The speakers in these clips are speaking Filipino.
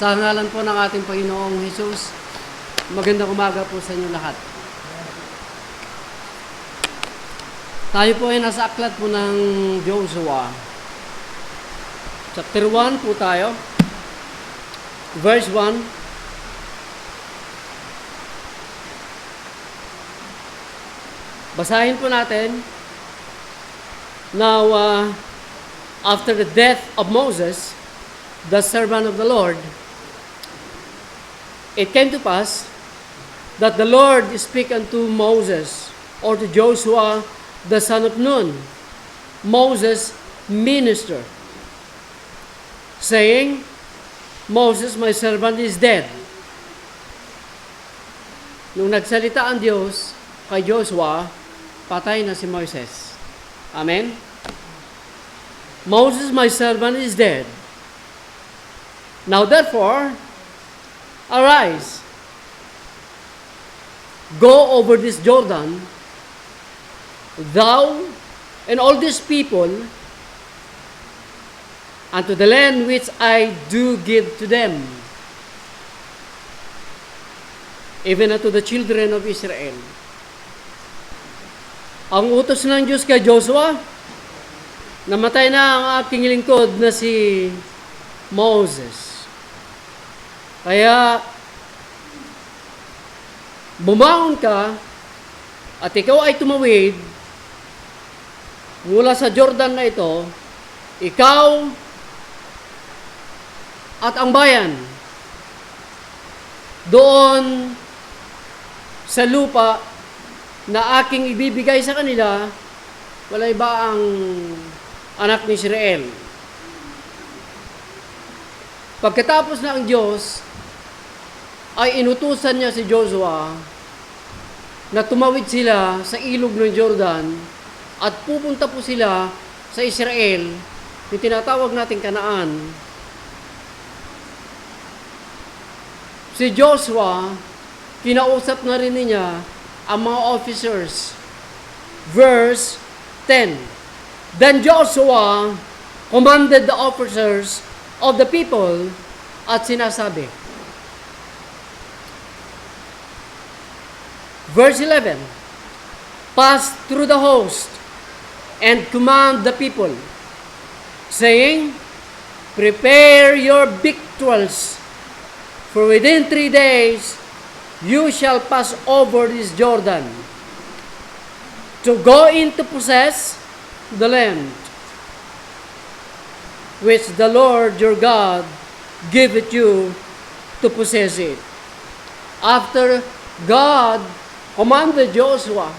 Sa ngalan po ng ating Panginoong Hesus, magandang umaga po sa inyo lahat. Tayo po ay nasa aklat po ng Joshua. Chapter 1 po tayo. Verse 1. Basahin po natin. Now, after the death of Moses, the servant of the Lord, it came to pass that the Lord spake unto Moses, or to Joshua the son of Nun, Moses' minister, saying, Moses, my servant, is dead. Nung nagsalita ang Diyos kay Joshua, patay na si Moises. Amen? Moses, my servant, is dead. Now therefore, arise, go over this Jordan, thou and all these people, unto the land which I do give to them, even unto the children of Israel. Ang utos ng Diyos kay Joshua, namatay na ang aking lingkod na si Moses. Kaya, bumangon ka at ikaw ay tumawid mula sa Jordan na ito, ikaw at ang bayan doon sa lupa na aking ibibigay sa kanila, wala iba ang anak ni Israel. Pagkatapos na ang Diyos ay inutusan niya si Joshua na tumawid sila sa ilog ng Jordan at pupunta po sila sa Israel, yung tinatawag nating Kanaan. Si Joshua, kinausap na rin niya ang mga officers. Verse 10. Then Joshua commanded the officers of the people at sinasabi. Verse 11. Pass through the host and command the people, saying, prepare your victuals, for within 3 days you shall pass over this Jordan to go in to possess the land which the Lord your God giveth you to possess it. After God commanded Joshua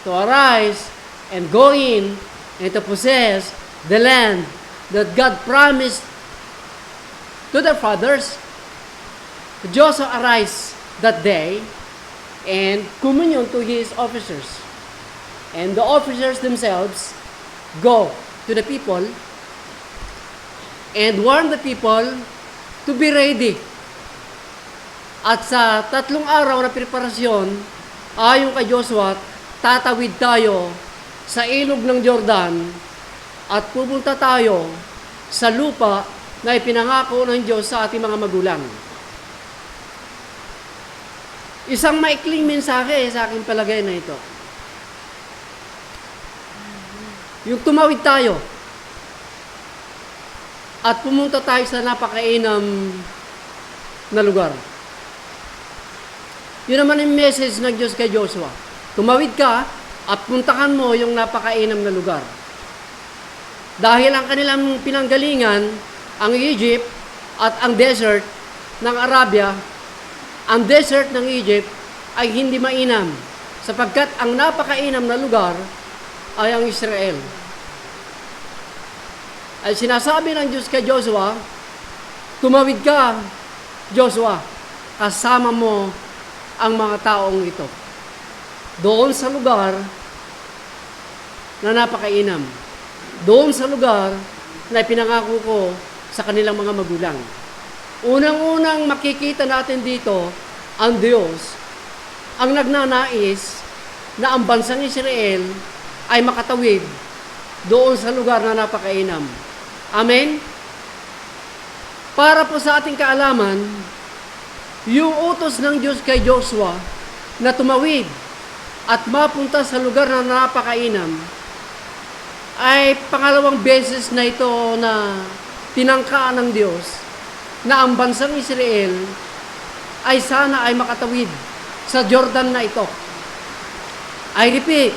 to arise and go in and to possess the land that God promised to their fathers, Joshua arise that day and communion to his officers. And the officers themselves go to the people and warn the people to be ready. At sa 3 araw na preparasyon, ayon kay Joshua, tatawid tayo sa ilog ng Jordan at pupunta tayo sa lupa na ipinangako ng Diyos sa ating mga magulang. Isang maikling mensahe sa aking palagay na ito. Yung tumawid tayo at pumunta tayo sa napakainam na lugar. Yun naman yung message ng Diyos kay Joshua. Tumawid ka at puntahan mo yung napakainam na lugar. Dahil ang kanilang pinanggalingan, ang Egypt at ang desert ng Arabia, ang desert ng Egypt ay hindi mainam sapagkat ang napakainam na lugar ay ang Israel. Ay sinasabi ng Diyos kay Joshua, tumawid ka, Joshua, kasama mo ang mga taong ito. Doon sa lugar na napakainam. Doon sa lugar na ipinangako ko sa kanilang mga magulang. Unang-unang makikita natin dito ang Diyos ang nagnanais na ang bansang Israel ay makatawid doon sa lugar na napakainam. Amen? Para po sa ating kaalaman, yung utos ng Diyos kay Joshua na tumawid at mapunta sa lugar na napakainam ay pangalawang beses na ito na tinangkaan ng Diyos na ang bansang Israel ay sana ay makatawid sa Jordan na ito. I repeat,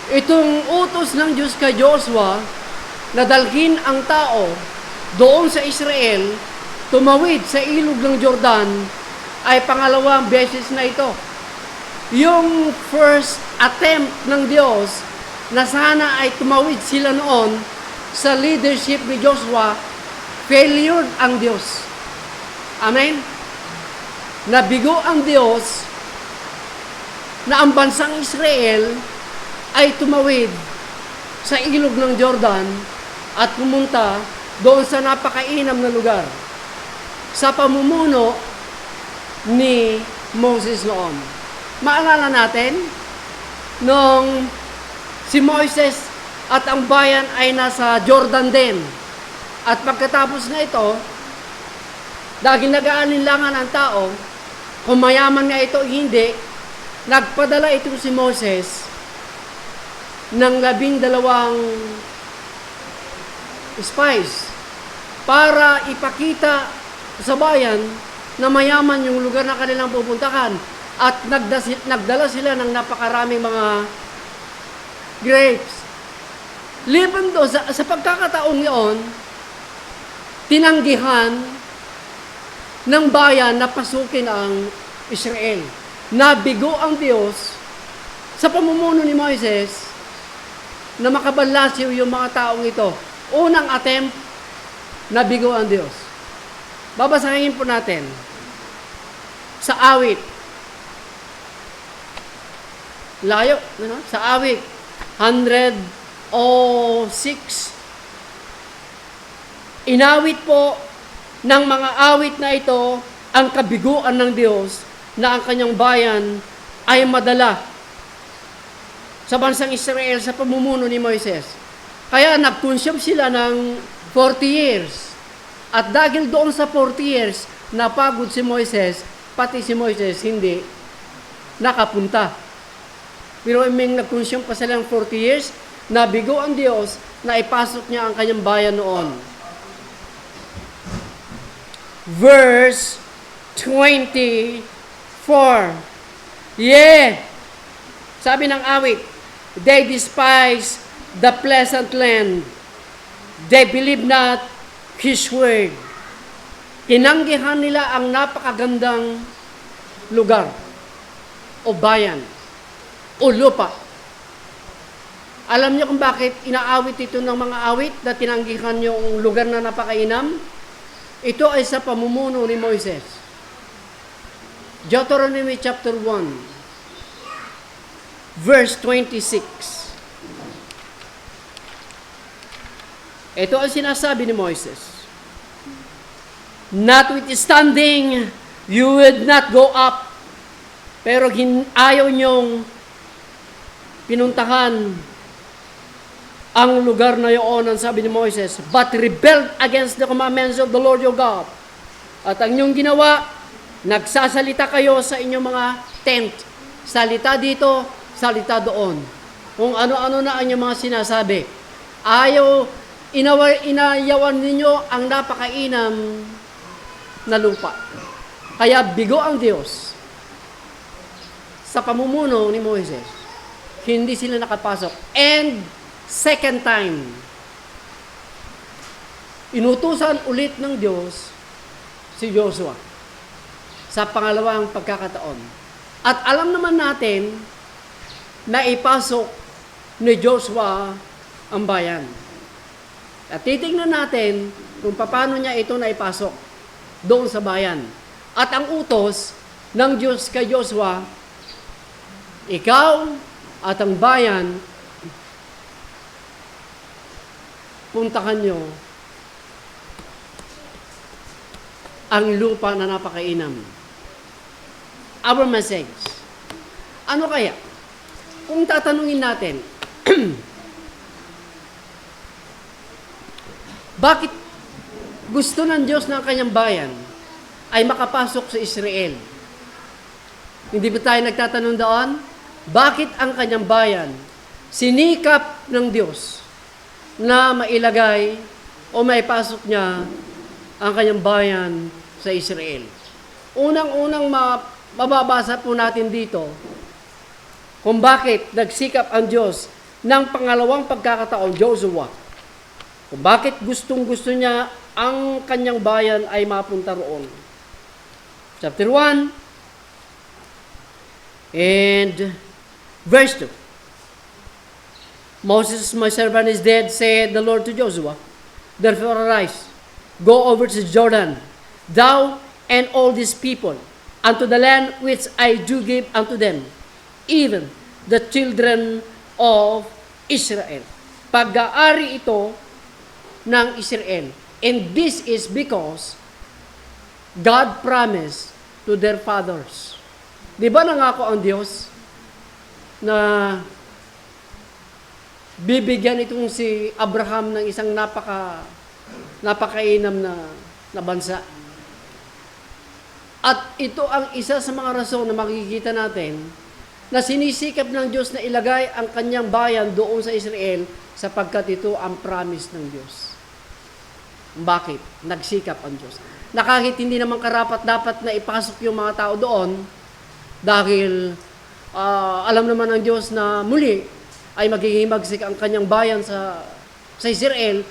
itong utos ng Diyos kay Joshua na dalhin ang tao doon sa Israel, tumawid sa ilog ng Jordan, ay pangalawang beses na ito. Yung first attempt ng Diyos na sana ay tumawid sila noon sa leadership ni Joshua, failure ang Diyos. Amen? Nabigo ang Diyos na ang bansang Israel ay tumawid sa ilog ng Jordan at pumunta doon sa napakainam na lugar sa pamumuno ni Moses noon. Maalala natin, nung si Moises at ang bayan ay nasa Jordan din. At pagkatapos na ito, dahil nag-aalinlangan ang tao, kung mayaman nga ito hindi, nagpadala itong si Moses ng 12 spies para ipakita sa bayan na mayaman yung lugar na kanilang pupuntahan. At nagdala sila ng napakaraming mga grapes. Liban doon, sa pagkakataong yun, tinanggihan ng bayan na pasukin ang Israel. Nabigo ang Diyos sa pamumuno ni Moises na makabalasyo yung mga taong ito. Unang attempt, nabigo ang Diyos. Babasahin po natin sa awit. Layo, ano? Sa awit 106. Inawit po ng mga awit na ito ang kabiguan ng Diyos na ang kanyang bayan ay madala sa bansang Israel sa pamumuno ni Moises. Kaya nag-consume sila ng 40 years. At dahil doon sa 40 years, napagod si Moises, pati si Moises hindi nakapunta. Pero may nag-consume pa silang 40 years, nabigo ang Diyos na ipasok niya ang kanyang bayan noon. Verse 24. Yeah! Sabi ng awit, they despise the pleasant land. They believe not His word. Tinanggihan nila ang napakagandang lugar o bayan o lupa. Alam niyo kung bakit inaawit ito ng mga awit na tinanggihan yung lugar na napakainam? Ito ay sa pamumuno ni Moises. Deuteronomy chapter 1, verse 26. Ito ang sinasabi ni Moises. Notwithstanding, you would not go up. Pero ayaw niyong pinuntahan ang lugar na yun, ang sabi ni Moises, but rebelled against the commandments of the Lord your God. At ang inyong ginawa, nagsasalita kayo sa inyong mga tent. Salita dito, salita doon. Kung ano-ano na ang inyong mga sinasabi. Inayawan ninyo ang napakainam na lupa. Kaya bigo ang Diyos sa pamumuno ni Moises. Hindi sila nakapasok. And second time, inutusan ulit ng Diyos si Joshua sa pangalawang pagkakataon. At alam naman natin na ipasok ni Joshua ang bayan. At titingnan natin kung paano niya ito na ipasok doon sa bayan. At ang utos ng Diyos kay Joshua, ikaw at ang bayan, puntahan nyo ang lupa na napakainam. Our message. Ano kaya? Kung tatanungin natin, bakit gusto ng Diyos ng kanyang bayan ay makapasok sa Israel. Hindi ba tayo nagtatanong doon? Bakit ang kanyang bayan sinikap ng Diyos na mailagay o maipasok niya ang kanyang bayan sa Israel? Unang-unang mababasa po natin dito kung bakit nagsikap ang Diyos ng pangalawang pagkakataon, Joshua. Kung bakit gustong-gusto niya ang kanyang bayan ay mapunta roon. Chapter 1 and verse 2. Moses, my servant, is dead, said the Lord to Joshua. Therefore arise, go over to Jordan, thou and all these people, unto the land which I do give unto them, even the children of Israel. Pag-aari ito ng Israel. And this is because God promised to their fathers. Di ba nangako ang Diyos na bibigyan itong si Abraham ng isang napakainam na bansa? At ito ang isa sa mga rason na makikita natin na sinisikap ng Diyos na ilagay ang kanyang bayan doon sa Israel sapagkat ito ang promise ng Diyos. Bakit? Nagsikap ang Diyos. Na kahit hindi naman karapat-dapat na ipasok yung mga tao doon dahil alam naman ng Diyos na muli ay maghihimagsik ang kanyang bayan sa Israel,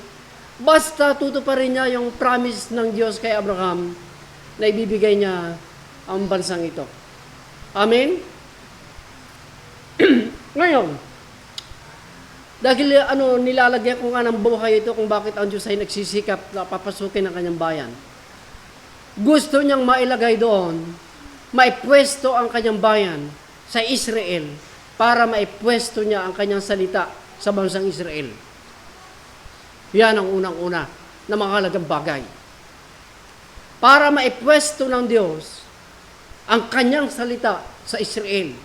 basta tutuparin niya yung promise ng Diyos kay Abraham na ibibigay niya ang bansang ito. Amen? Ngayon, dahil nilalagyan ko nga ng buhay ito kung bakit ang Diyos ay nagsisikap na papasukin ang kanyang bayan. Gusto niyang mailagay doon, maipwesto ang kanyang bayan sa Israel para maipwesto niya ang kanyang salita sa bansang Israel. Yan ang unang-una na mahalagang bagay. Para maipwesto ng Diyos ang kanyang salita sa Israel,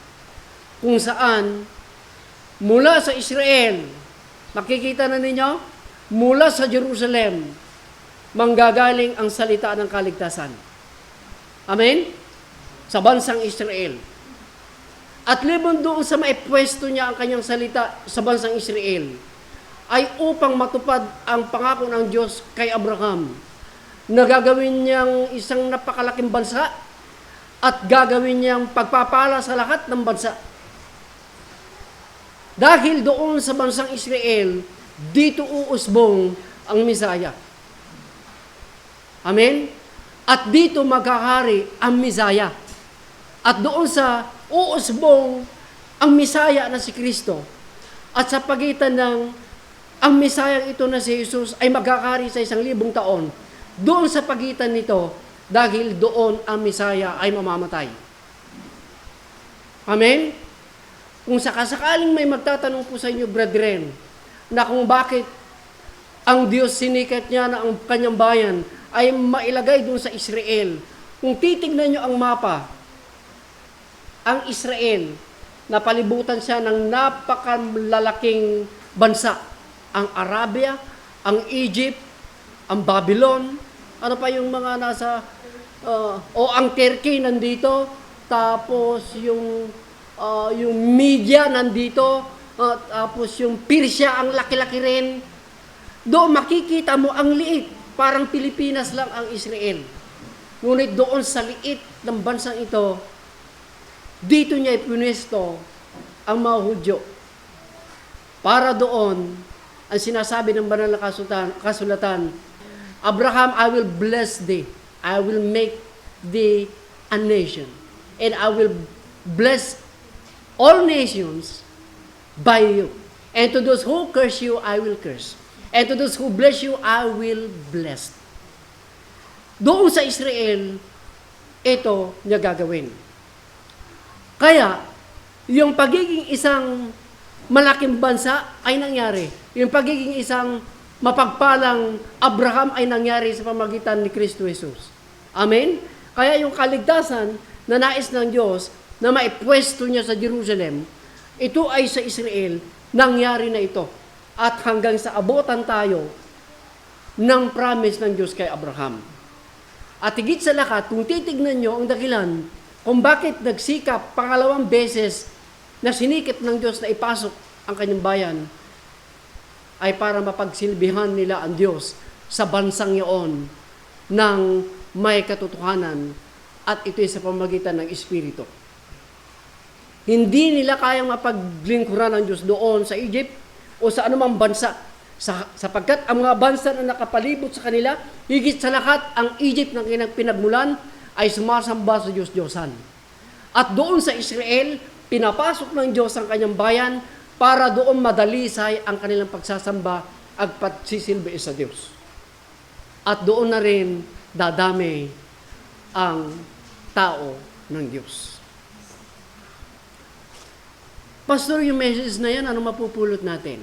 kung saan mula sa Israel, makikita na ninyo, mula sa Jerusalem, manggagaling ang salita ng kaligtasan. Amen? Sa bansang Israel. At libon doon sa maipwesto niya ang kanyang salita sa bansang Israel, ay upang matupad ang pangako ng Diyos kay Abraham, na gagawin niyang isang napakalaking bansa at gagawin niyang pagpapala sa lahat ng bansa. Dahil doon sa bansang Israel, dito uusbong ang Misaya. Amen? At dito maghahari ang Misaya. At doon sa uusbong ang Misaya na si Kristo. At sa pagitan ng ang Misaya ito na si Jesus ay maghahari sa 1,000 taon. Doon sa pagitan nito, dahil doon ang Misaya ay mamamatay. Amen? Kung sakasakaling may magtatanong po sa inyo, brethren, na kung bakit ang Diyos sinikat niya na ang kanyang bayan ay mailagay doon sa Israel. Kung titignan nyo ang mapa, ang Israel, napalibutan siya ng napakalalaking bansa. Ang Arabia, ang Egypt, ang Babylon, ano pa yung mga nasa, o ang Turkey nandito, tapos yung media nandito, tapos yung Persia, ang laki-laki rin. Doon makikita mo ang liit, parang Pilipinas lang ang Israel. Ngunit doon sa liit ng bansang ito, dito niya ipunesto ang mga Hudyo. Para doon, ang sinasabi ng banal na kasulatan, Abraham, I will bless thee. I will make thee a nation. And I will bless all nations by you. And to those who curse you, I will curse. And to those who bless you, I will bless. Doon sa Israel, ito niya gagawin. Kaya, yung pagiging isang malaking bansa ay nangyari. Yung pagiging isang mapagpalang Abraham ay nangyari sa pamagitan ni Kristo Jesus. Amen? Kaya yung kaligtasan na nais ng Diyos na maipwesto niya sa Jerusalem, ito ay sa Israel, nangyari na ito. At hanggang sa abutan tayo, ng promise ng Diyos kay Abraham. At higit sa lahat, kung titignan nyo ang dahilan kung bakit nagsikap pangalawang beses na sinikip ng Diyos na ipasok ang kanyang bayan, ay para mapagsilbihan nila ang Diyos sa bansang iyon ng may katotohanan, at ito'y sa pamamagitan ng Espiritu. Hindi nila kayang mapaglingkuran ng Diyos doon sa Egypt o sa anumang bansa, sapagkat ang mga bansa na nakapalibot sa kanila, higit sa lahat ang Egypt na pinagmulan ay sumasamba sa Diyos-Diyosan. At doon sa Israel, pinapasok ng Diyos ang kanyang bayan para doon madalisay ang kanilang pagsasamba at pagsisilbi sa Diyos. At doon na rin dadami ang tao ng Diyos. Pastor, yung message na yan, ano mapupulot natin?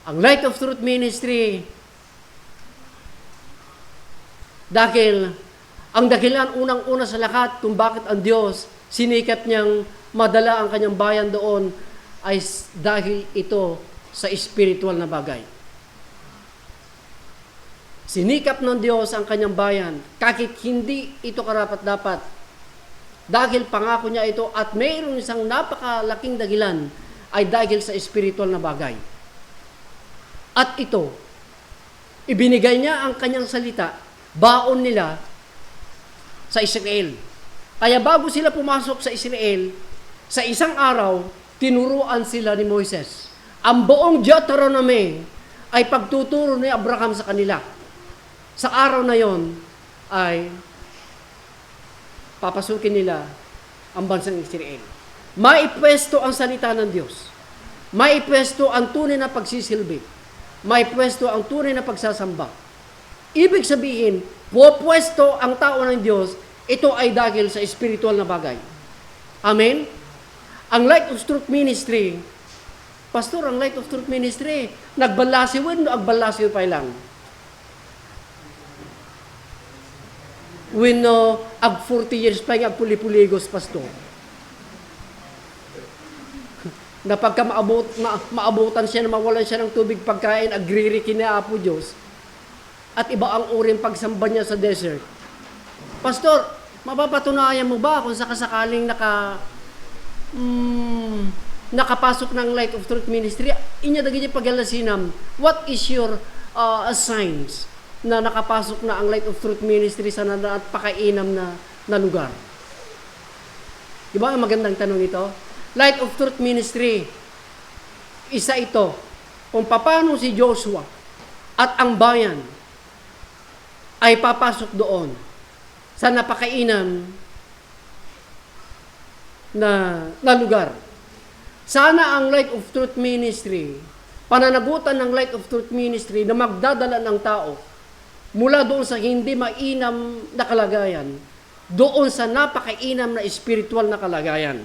Ang Light of Truth Ministry, dahil ang dahilan unang-una sa lahat kung bakit ang Diyos sinikap niyang madala ang kanyang bayan doon ay dahil ito sa spiritual na bagay. Sinikap ng Diyos ang kanyang bayan kahit hindi ito karapat-dapat. Dahil pangako niya ito at mayroong isang napakalaking dahilan ay dahil sa spiritual na bagay. At ito, ibinigay niya ang kanyang salita, baon nila sa Israel. Kaya bago sila pumasok sa Israel, sa isang araw, tinuruan sila ni Moises. Ang buong Deuteronomy ay pagtuturo ni Abraham sa kanila. Sa araw na yon ay papasukin nila ang bansang Israel. Maipwesto ang salita ng Diyos. Maipwesto ang tunay na pagsisilbi. Maipwesto ang tunay na pagsasamba. Ibig sabihin, pupwesto ang tao ng Diyos, ito ay dahil sa spiritual na bagay. Amen? Ang Light of Truth Ministry, Pastor, ang Light of Truth Ministry, nagbalasiwin o agbalasiw pa lang? When ag 40 years pa yung agpuli-puligos, Pastor. Na pagka maabutan siya na mawalan siya ng tubig pagkain, agririki na Apo Diyos. At iba ang uring pagsamba niya sa desert. Pastor, mapapatunayan mo ba kung sakasakaling nakapasok ng Light of Truth Ministry, inya dagiti pagalasinam, what is your signs na nakapasok na ang Light of Truth Ministry sa napakainam na lugar? Diba ang magandang tanong ito? Light of Truth Ministry, isa ito kung paano si Joshua at ang bayan ay papasok doon sa napakainam na lugar. Sana ang Light of Truth Ministry, pananagutan ng Light of Truth Ministry na magdadala ng tao mula doon sa hindi mainam na kalagayan, doon sa napakainam na spiritual na kalagayan.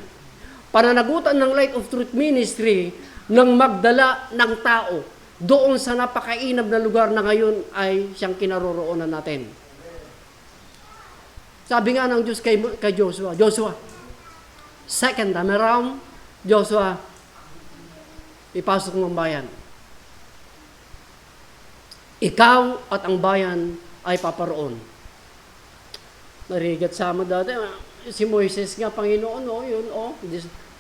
Pananagutan ng Light of Truth Ministry nang magdala ng tao doon sa napakainam na lugar na ngayon ay siyang kinaroroonan natin. Sabi nga ng Diyos kay Joshua, second time around, Joshua, ipasok mo ang bayan. Ikaw at ang bayan ay paparoon. Narigat sama dati, si Moises nga, Panginoon,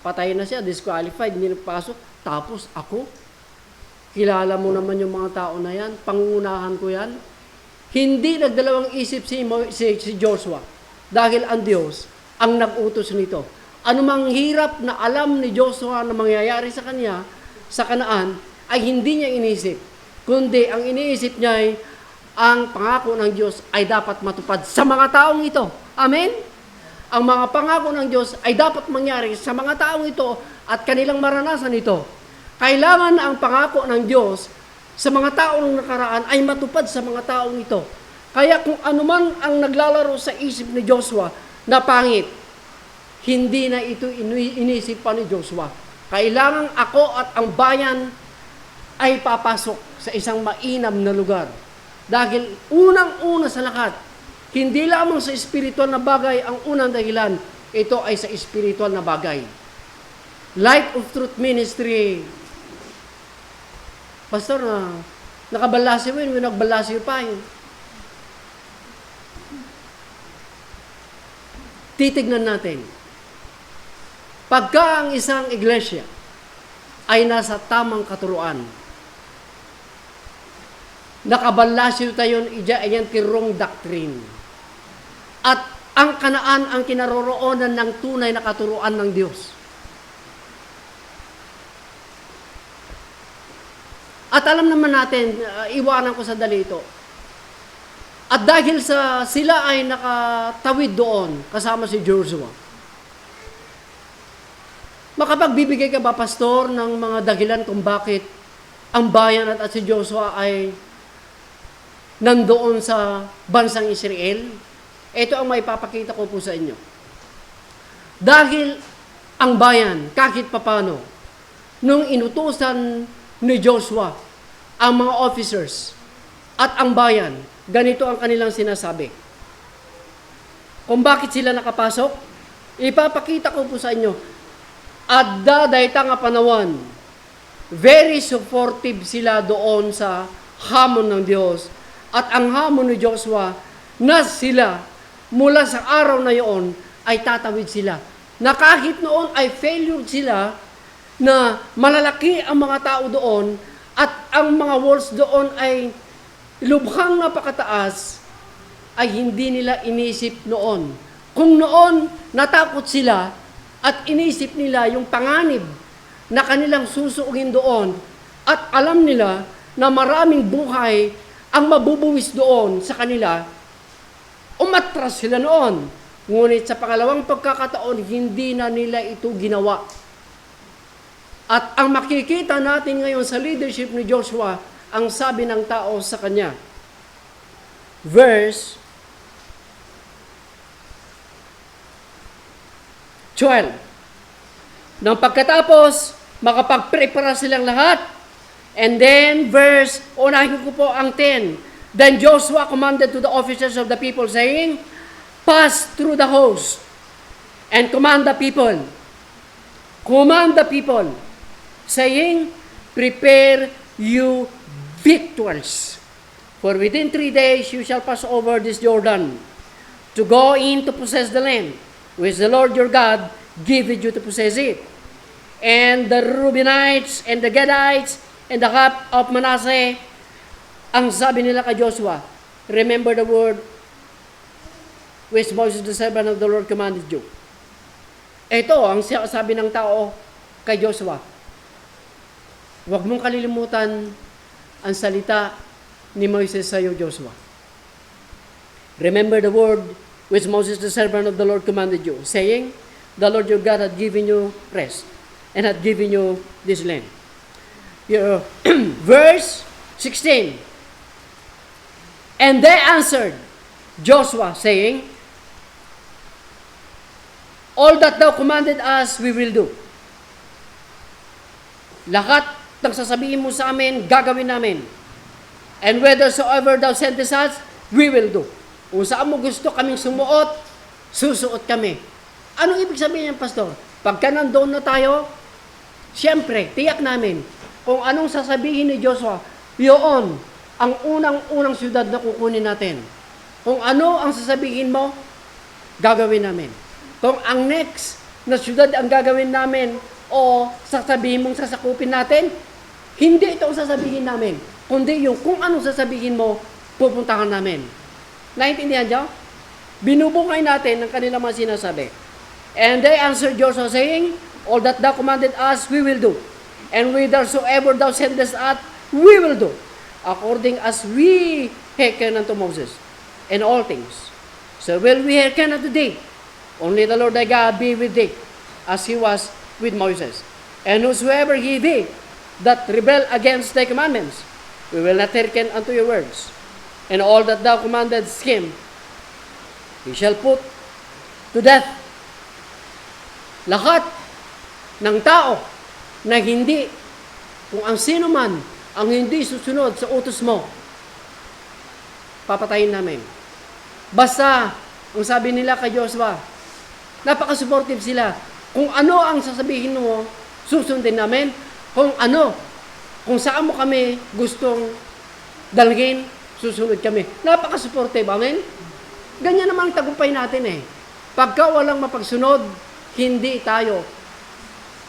patay na siya, disqualified, hindi napasok. Tapos ako, kilala mo naman yung mga tao na yan, pangunahan ko yan. Hindi nagdalawang isip si Joshua, dahil ang Diyos ang nag-utos nito. Anumang hirap na alam ni Joshua na mangyayari sa kanya, sa Kanaan, ay hindi niya inisip. Kundi ang iniisip niya ay ang pangako ng Diyos ay dapat matupad sa mga taong ito. Amen? Ang mga pangako ng Diyos ay dapat mangyari sa mga taong ito at kanilang maranasan ito. Kailangan ang pangako ng Diyos sa mga taong nakaraan ay matupad sa mga taong ito. Kaya kung anuman ang naglalaro sa isip ni Joshua na pangit, hindi na ito inisip pa ni Joshua. Kailangan ako at ang bayan ay papasok sa isang mainam na lugar. Dahil unang-una sa lahat, hindi lamang sa spiritual na bagay ang unang dahilan, ito ay sa spiritual na bagay. Light of Truth Ministry. Pastor, Nakabalasiw yun, nagbalasiw pa yun. Titignan natin. Pagka ang isang iglesia ay nasa tamang katuruan, nakabalasiw tayo iyan tirong doctrine. At ang Kanaan ang kinaroroonan ng tunay na katuruan ng Diyos. At alam naman natin, iwanan ko sa dalito. At dahil sila ay nakatawid doon, kasama si Joshua, makapagbibigay ka ba, pastor, ng mga dahilan kung bakit ang bayan at si Joshua ay nandoon sa bansang Israel? Ito ang maipapakita ko po sa inyo. Dahil ang bayan, kahit papano, nung inutusan ni Joshua ang mga officers at ang bayan, ganito ang kanilang sinasabi. Kung bakit sila nakapasok, ipapakita ko po sa inyo. At dadayta nga panawan, very supportive sila doon sa hamon ng Diyos. At ang hamon ni Joshua, na sila, mula sa araw na yon, ay tatawid sila. Na kahit noon ay failure sila, na malalaki ang mga tao doon, at ang mga walls doon ay lubhang napakataas, ay hindi nila inisip noon. Kung noon natakot sila at inisip nila yung panganib na kanilang susuugin doon at alam nila na maraming buhay ang mabubuwis doon sa kanila, umatras sila noon. Ngunit sa pangalawang pagkakataon, hindi na nila ito ginawa. At ang makikita natin ngayon sa leadership ni Joshua, ang sabi ng tao sa kanya. Verse 12. Nang pagkatapos, makapag-prepare silang lahat. And then, unahin ko po ang 10. Then Joshua commanded to the officers of the people, saying, pass through the host, and command the people, saying, prepare you victuals. For within 3 days you shall pass over this Jordan, to go in to possess the land, which the Lord your God giveth you to possess it. And the Reubenites, and the Gadites, and the half of Manasseh, ang sabi nila kay Joshua, remember the word which Moses the servant of the Lord commanded you. Ito ang sabi ng tao kay Joshua. Huwag mong kalilimutan ang salita ni Moses sa iyo, Joshua. Remember the word which Moses the servant of the Lord commanded you, saying, the Lord your God had given you rest, and had given you this land. Verse 16. And they answered Joshua, saying, all that thou commanded us, we will do. Lahat ng sasabihin mo sa amin, gagawin namin. And whithersoever thou sendest us, we will do. Kung saan mo gusto kaming sumuot, susuot kami. Anong ibig sabihin niyan, pastor? Pagka nandoon na tayo, siyempre, tiyak namin, kung anong sasabihin ni Joshua, yun ang unang-unang syudad na kukunin natin. Kung ano ang sasabihin mo, gagawin namin. Kung ang next na syudad ang gagawin namin o sasabihin mong sasakupin natin, hindi ito ang sasabihin namin, kundi yung kung anong sasabihin mo, pupuntahan namin. Naintindihan niyo? Binubungay natin ang kanilang mga sinasabi. And they answered Joshua, saying, all that thou commanded us, we will do. And whithersoever thou sendest us, we will do, according as we hearken unto Moses, and all things. So will we hearken unto thee. Only the Lord thy God be with thee, as he was with Moses. And whosoever he be that rebel against thy commandments, we will not hearken unto your words. And all that thou commandest him, he shall put to death. Lahat ng tao na hindi, kung ang sino man ang hindi susunod sa utos mo, papatayin namin. Basta, ang sabi nila kay Joshua, napaka-supportive sila. Kung ano ang sasabihin mo, susundin namin. Kung saan mo kami gustong dalhin, susunod kami. Napaka-supportive, amen? Ganyan naman ang tagumpay natin eh. Pagka walang mapagsunod, hindi tayo.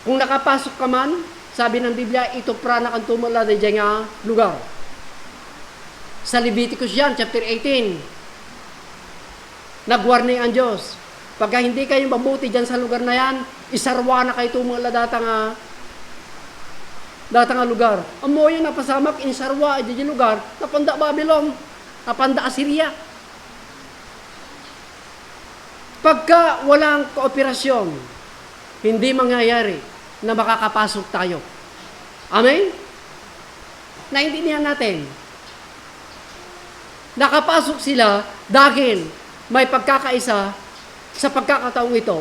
Kung nakapasok ka man, sabi ng Biblia, ito prana kang tumula na dyan nga lugar. Sa Leviticus yan, chapter 18, nag-warning ang Diyos. Pagka hindi kayo mabuti dyan sa lugar na yan, isarwa na kayo tumula data nga lugar. Amo yun napasamak, insarwa, dyan lugar, napanda Babylon, napanda Assyria. Pagka walang kooperasyon, hindi mangyayari na makakapasok tayo. Amen? Naintindihan natin. Nakapasok sila dahil may pagkakaisa sa pagkakataong ito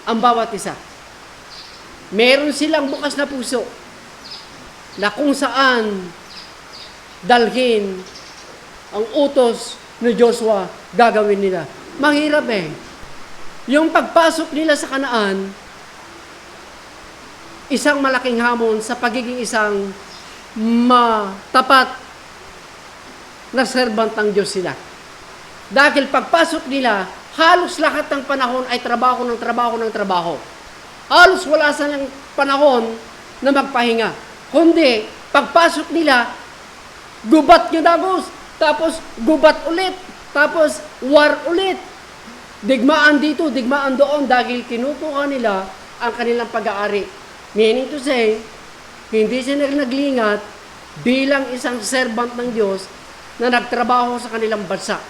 ang bawat isa. Meron silang bukas na puso na kung saan dalhin ang utos ni Joshua gagawin nila. Mahirap eh. Yung pagpasok nila sa Kanaan, isang malaking hamon sa pagiging isang matapat na servant ng Diyos sila. Dahil pagpasok nila, halos lahat ng panahon ay trabaho ng trabaho. Halos wala sa ng panahon na magpahinga. Kundi, pagpasok nila, gubat nyo dagos, tapos gubat ulit, tapos war ulit. Digmaan dito, digmaan doon, dahil kinukuha nila ang kanilang pag-aari. Meaning to say, hindi sila naglingat bilang isang servant ng Diyos na nagtrabaho sa kanilang bansa.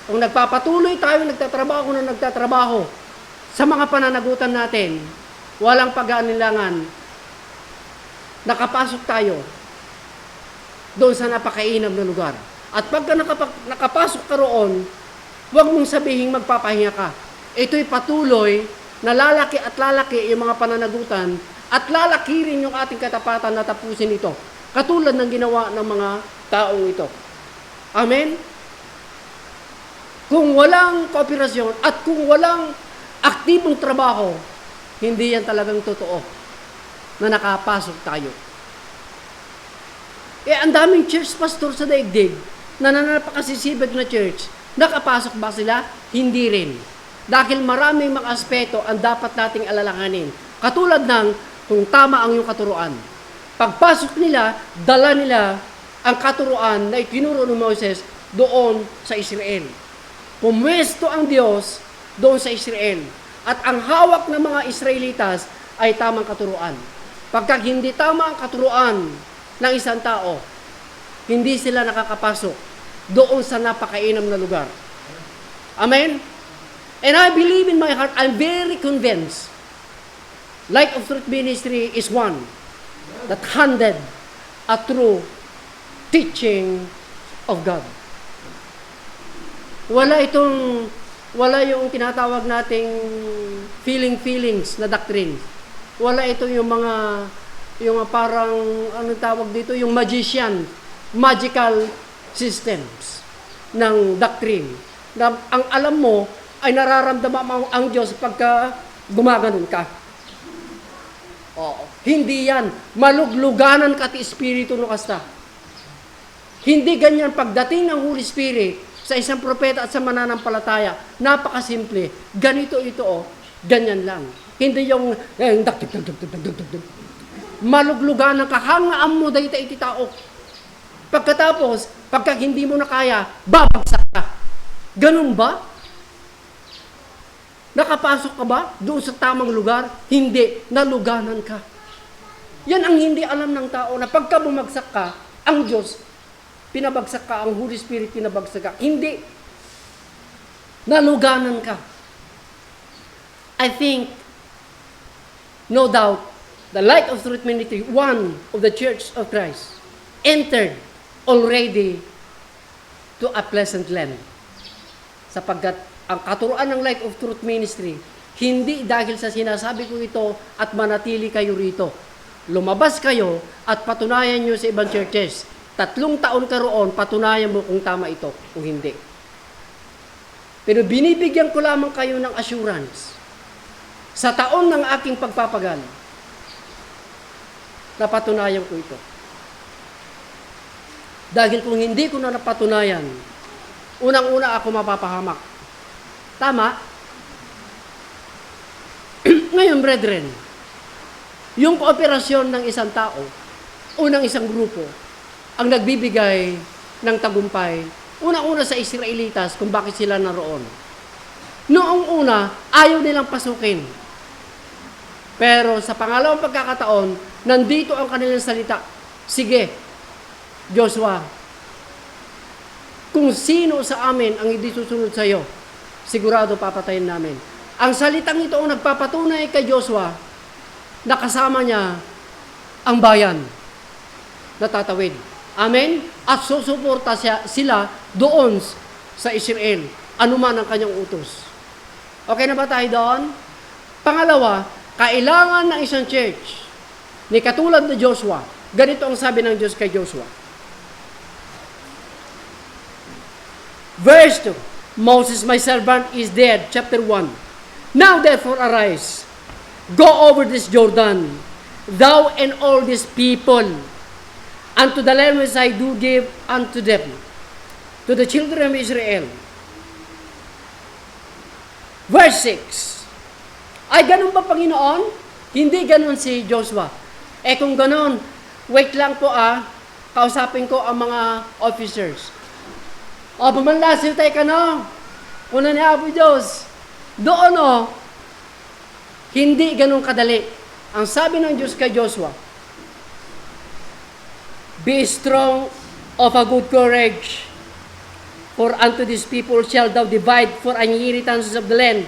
Kung nagpapatuloy tayo nagtatrabaho sa mga pananagutan natin, walang pag-aanilangan, nakapasok tayo doon sa napakainam na lugar. At pagka nakapasok ka roon, huwag mong sabihin magpapahinga ka. Ito'y patuloy na lalaki at lalaki yung mga pananagutan at lalaki rin yung ating katapatan na tapusin ito. Katulad ng ginawa ng mga taong ito. Amen? Kung walang kooperasyon at kung walang aktibong trabaho, hindi yan talagang totoo na nakapasok tayo. Ang daming church pastor sa daigdig na napakasisibag na church, nakapasok ba sila? Hindi rin. Dahil maraming mga aspeto ang dapat nating alalahanin. Katulad ng kung tama ang iyong katuruan. Pagpasok nila, dala nila ang katuruan na itinuro ni Moses doon sa Israel. Pumwesto ang Diyos doon sa Israel. At ang hawak ng mga Israelitas ay tamang katuruan. Pagka hindi tama ang katuruan ng isang tao, hindi sila nakakapasok doon sa napakainam na lugar. Amen? And I believe in my heart, I'm very convinced, Light of Truth Ministry is one that handed a true teaching of God. Wala yung tinatawag nating feelings na doctrine. Wala ito yung parang, anong tawag dito, yung magical systems ng doctrine. Na ang alam mo ay nararamdaman mo ang Diyos pagka gumaganon ka. Oo. Hindi yan. Malugluganan ka ti Espiritu no kasta. Hindi ganyan pagdating ng Holy Spirit sa isang propeta at sa mananampalataya. Napakasimple. Ganito ito ganyan lang. Hindi yung malugluganan ka, hangaan mo dahil iti tao. Pagkatapos, pagka hindi mo na kaya, babagsak ka. Ganun ba? Nakapasok ka ba doon sa tamang lugar? Hindi, naluganan ka. Yan ang hindi alam ng tao na pagka bumagsak ka, ang Diyos, pinabagsak ka, ang Holy Spirit pinabagsak ka. Hindi. Naluganan ka. I think, no doubt, the Light of Truth Ministry, one of the Church of Christ, entered already to a pleasant land. Sapagkat ang katuruan ng Light of Truth Ministry, hindi dahil sa sinasabi ko ito at manatili kayo rito. Lumabas kayo at patunayan nyo sa ibang churches. 3 taon ka roon, patunayan mo kung tama ito o hindi. Pero binibigyan ko lamang kayo ng assurance sa taon ng aking pagpapagal na patunayan ko ito. Dahil kung hindi ko na napatunayan, unang-una ako mapapahamak. Tama? Ngayon, brethren, yung kooperasyon ng isang tao, unang isang grupo, ang nagbibigay ng tagumpay, unang-una sa Israelitas kung bakit sila naroon. Noong una, ayaw nilang pasukin. Pero sa pangalawang pagkakataon, nandito ang kanilang salita. Sige, Joshua, kung sino sa amin ang hindi susunod sa iyo, sigurado papatayin namin. Ang salitang ito ang nagpapatunay kay Joshua na kasama niya ang bayan na tatawid. Amen? At susuporta sila doon sa Israel, anuman ang kanyang utos. Okay na ba tayo doon? Pangalawa, kailangan ng isang church ni katulad na Joshua. Ganito ang sabi ng Diyos kay Joshua. Verse 2, Moses, my servant, is dead. Chapter 1. Now therefore arise, go over this Jordan, thou and all these people, unto the land which I do give unto them, to the children of Israel. Verse 6. Ay, ganun ba, Panginoon? Hindi ganun si Joshua. Kung ganun, wait lang po kausapin ko ang mga officers. Pumanlasil tayo ka no? Una ni Apo Diyos. Doon hindi ganun kadali. Ang sabi ng Diyos kay Joshua, be strong of a good courage, for unto these people shall thou divide for an inheritance of the land,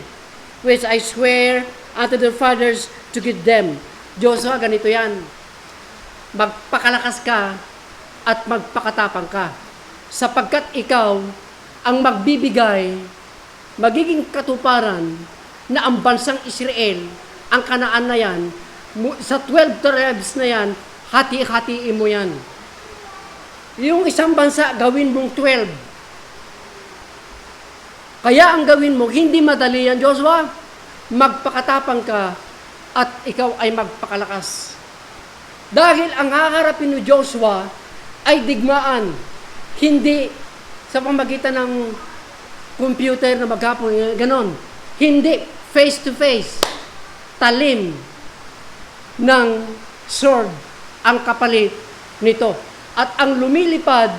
which I swear unto their fathers to give them. Joshua, ganito yan. Magpakalakas ka at magpakatapang ka, sapagkat ikaw ang magbibigay, magiging katuparan na ang bansang Israel, ang Kanaan na yan, sa 12 tribes na yan, hati-hatiin mo yan. Yung isang bansa, gawin mong 12. Kaya ang gawin mo, hindi madali yan, Joshua. Magpakatapang ka at ikaw ay magpakalakas. Dahil ang haharapin ni Joshua ay digmaan, hindi sa pamagitan ng computer na maghapon, ganon. Hindi, face to face, talim ng sword ang kapalit nito. At ang lumilipad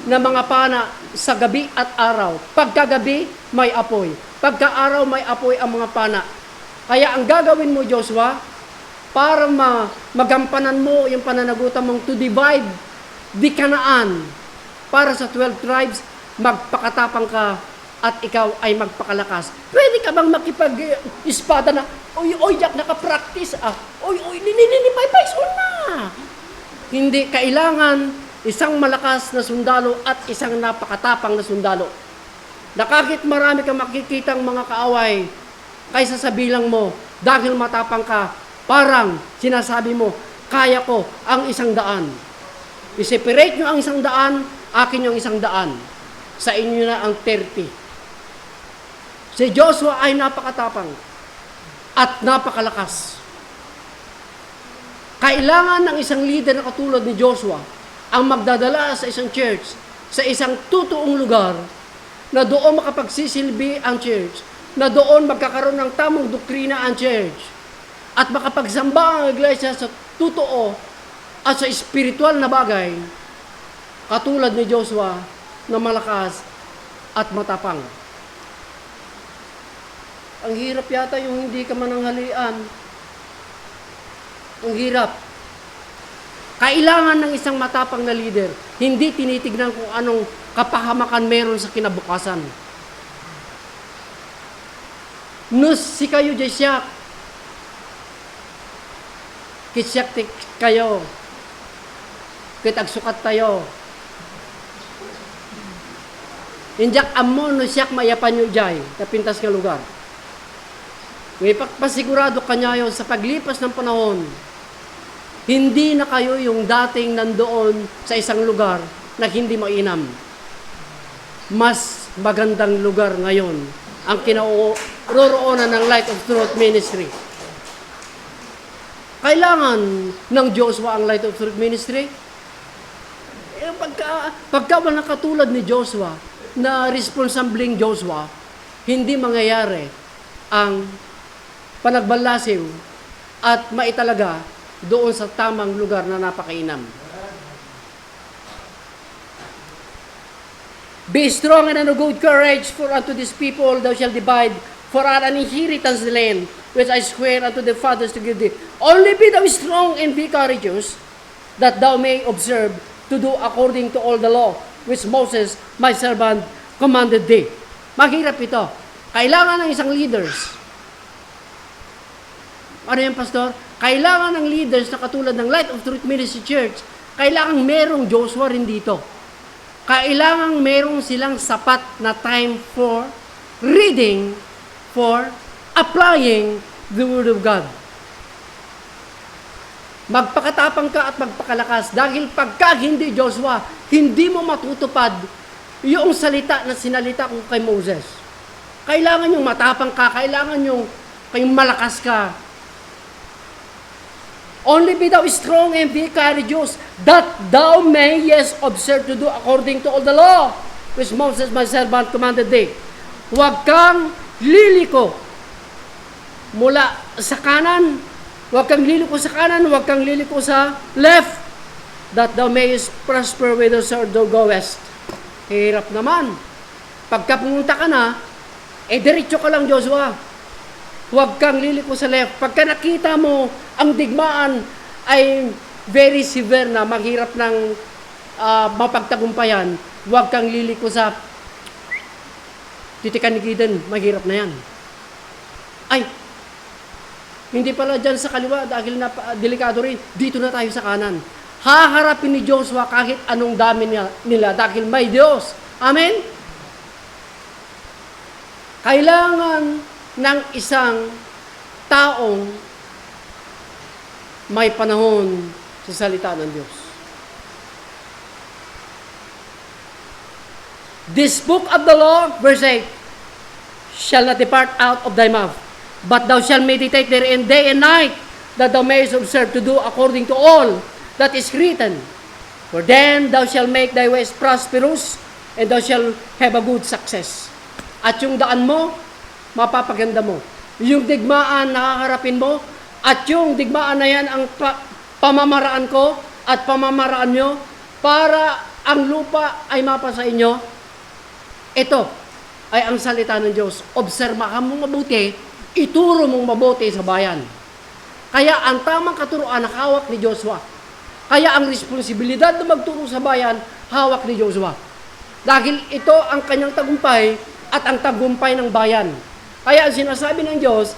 na mga pana sa gabi at araw. Pagkagabi, may apoy. Pagka-araw, may apoy ang mga pana. Kaya ang gagawin mo, Joshua, para magampanan mo yung pananagutan mong to divide the Canaan para sa 12 tribes, magpakatapang ka at ikaw ay magpakalakas. Pwede ka bang makipag-espada na, oy, yak, nakapractice, oy, nililipay-pay, na. Hindi, kailangan isang malakas na sundalo at isang napakatapang na sundalo. Na kahit marami kang makikitang mga kaaway, kaysa sa bilang mo, dahil matapang ka, parang sinasabi mo, kaya ko ang 100. I-separate nyo ang 100, akin yung 100. Sa inyo na ang 30. Si Joshua ay napakatapang at napakalakas. Kailangan ng isang leader na katulad ni Joshua ang magdadala sa isang church, sa isang totoong lugar, na doon makapagsisilbi ang church, na doon magkakaroon ng tamang doktrina ang church, at makapagsamba ang iglesia sa totoo at sa espiritual na bagay, katulad ni Joshua na malakas at matapang. Ang hirap yata yung hindi ka mananghalian. Ang hirap. Kailangan ng isang matapang na leader. Hindi tinitignan kung anong kapahamakan meron sa kinabukasan. Nus si kayo jesyak. Kisyak kayo. Kitagsukat tayo. Injak amon no siyak mayapan nyo jay. Kapintas nga lugar. May pagpasigurado kanyayo sa paglipas ng panahon, hindi na kayo yung dating nandoon sa isang lugar na hindi mainam. Mas magandang lugar ngayon ang kinaroroonan ng Light of Truth Ministry. Kailangan ng Joshua ang Light of Truth Ministry? pagka wala katulad ni Joshua, na responsabling Joshua, hindi mangyayari ang panagbalasiw at maitalaga doon sa tamang lugar na napakainam. Be strong and of good courage, for unto this people thou shalt divide for an inheritance the land, which I swear unto the fathers to give thee. Only be thou strong and be courageous, that thou may observe to do according to all the law, which Moses, my servant, commanded thee. Maghirap ito. Kailangan ng isang leaders. Ano yan, Pastor? Kailangan ng leaders na katulad ng Light of Truth Ministry Church, kailangan merong Joshua rin dito. Kailangan merong silang sapat na time for reading, for applying the Word of God. Magpakatapang ka at magpakalakas, dahil pagka hindi Joshua, hindi mo matutupad yung salita na sinalita ko kay Moses. Kailangan yung matapang ka, kailangan yung malakas ka. Only be thou strong and be courageous, that thou mayest observe to do according to all the law, which Moses my servant commanded thee. Huwag kang liliko mula sa kanan, huwag kang liliko sa kanan, huwag kang liliko sa left, that thou mayest prosper whithersoever thou goest. Hirap naman. Pagka pumunta ka na, diretso ka lang, Joshua. Huwag kang liliko sa left. Pagka nakita mo ang digmaan ay very severe na, maghirap ng mapagtagumpayan, huwag kang liliko sa titikanigidan, maghirap na yan. Ay, hindi pala dyan sa kaliwa dahil delikado rin. Dito na tayo sa kanan. Haharapin ni Joshua kahit anong dami nila dahil may Diyos. Amen? Kailangan ng isang taong may panahon sa salita ng Diyos. This book of the law, verse 8, shall not depart out of thy mouth, but thou shalt meditate therein day and night, that thou mayest observe to do according to all that is written. For then thou shalt make thy ways prosperous, and thou shalt have a good success. At yung daan mo, mapapaganda mo. Yung digmaan nakaharapin mo, at yung digmaan na yan ang pamamaraan ko at pamamaraan nyo para ang lupa ay mapa sa inyo. Ito ay ang salita ng Diyos. Obserbahan mong mabuti, ituro mong mabuti sa bayan. Kaya ang tamang katuruan hawak ni Joshua. Kaya ang responsibilidad na magturo sa bayan, hawak ni Joshua. Dahil ito ang kanyang tagumpay at ang tagumpay ng bayan. Kaya ang sinasabi ng Diyos,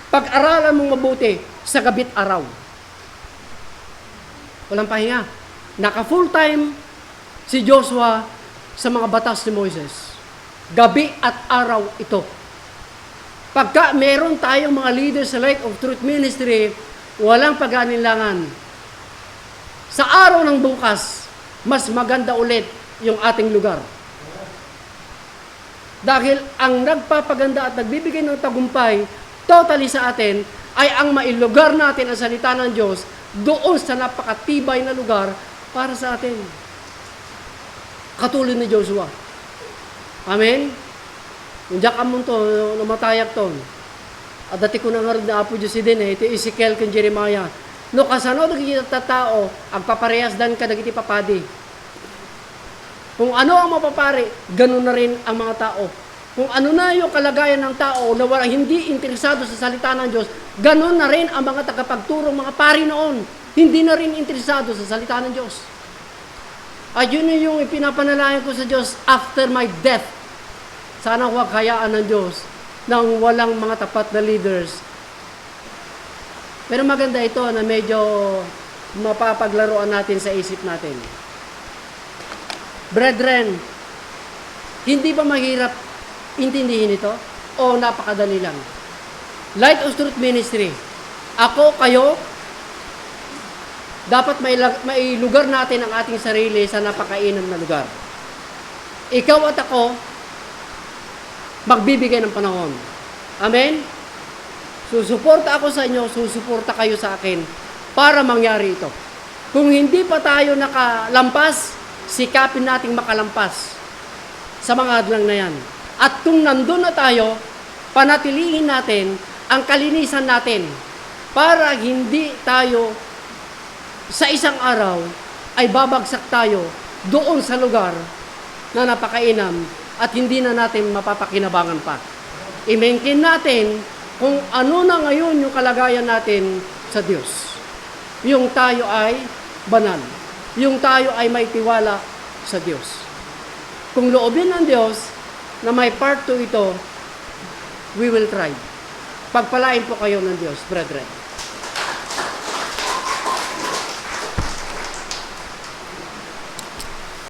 pag-aralan mong mabuti sa gabit araw. Walang pahinga. Naka full-time si Joshua sa mga batas ni Moises. Gabi at araw ito. Pagka meron tayong mga leaders sa Light of Truth Ministry, walang pag-anilangan. Sa araw ng bukas, mas maganda ulit yung ating lugar. Dahil ang nagpapaganda at nagbibigay ng tagumpay totally sa atin ay ang mailugar natin ang salita ng Diyos doon sa napakatibay na lugar para sa atin. Katulad ni Joshua. Amen? Yung Jack Amon to, namatayak to. At dati ko na nga rin na apo Diyos din ito Ezekiel kang Jeremiah. No kasano nagkita tao, ang paparehas dan ka nagiti papadi. Kung ano ang mapapari, ganun na rin ang mga tao. Kung ano na yung kalagayan ng tao na walang hindi interesado sa salita ng Diyos, ganun na rin ang mga tagapagturong mga pari noon. Hindi na rin interesado sa salita ng Diyos. At yun yung ipinapanalangin ko sa Diyos after my death. Sana huwag hayaan ng Diyos ng walang mga tapat na leaders. Pero maganda ito na medyo mapapaglaruan natin sa isip natin. Brethren, hindi ba mahirap intindihin ito? O napakadali lang? Light of Truth Ministry, ako, kayo, dapat may lugar natin ang ating sarili sa napakainam na lugar. Ikaw at ako, magbibigay ng panahon. Amen? Susuporta ako sa inyo, susuporta kayo sa akin para mangyari ito. Kung hindi pa tayo nakalampas sikapin nating makalampas sa mga hadlang na yan. At kung nandun na tayo, panatilihin natin ang kalinisan natin para hindi tayo sa isang araw ay babagsak tayo doon sa lugar na napakainam at hindi na natin mapapakinabangan pa. I-maintain natin kung ano na ngayon yung kalagayan natin sa Diyos. Yung tayo ay banal. Yung tayo ay may tiwala sa Diyos. Kung loobin ng Diyos na may part 2 ito, we will try. Pagpalain po kayo ng Diyos, brethren.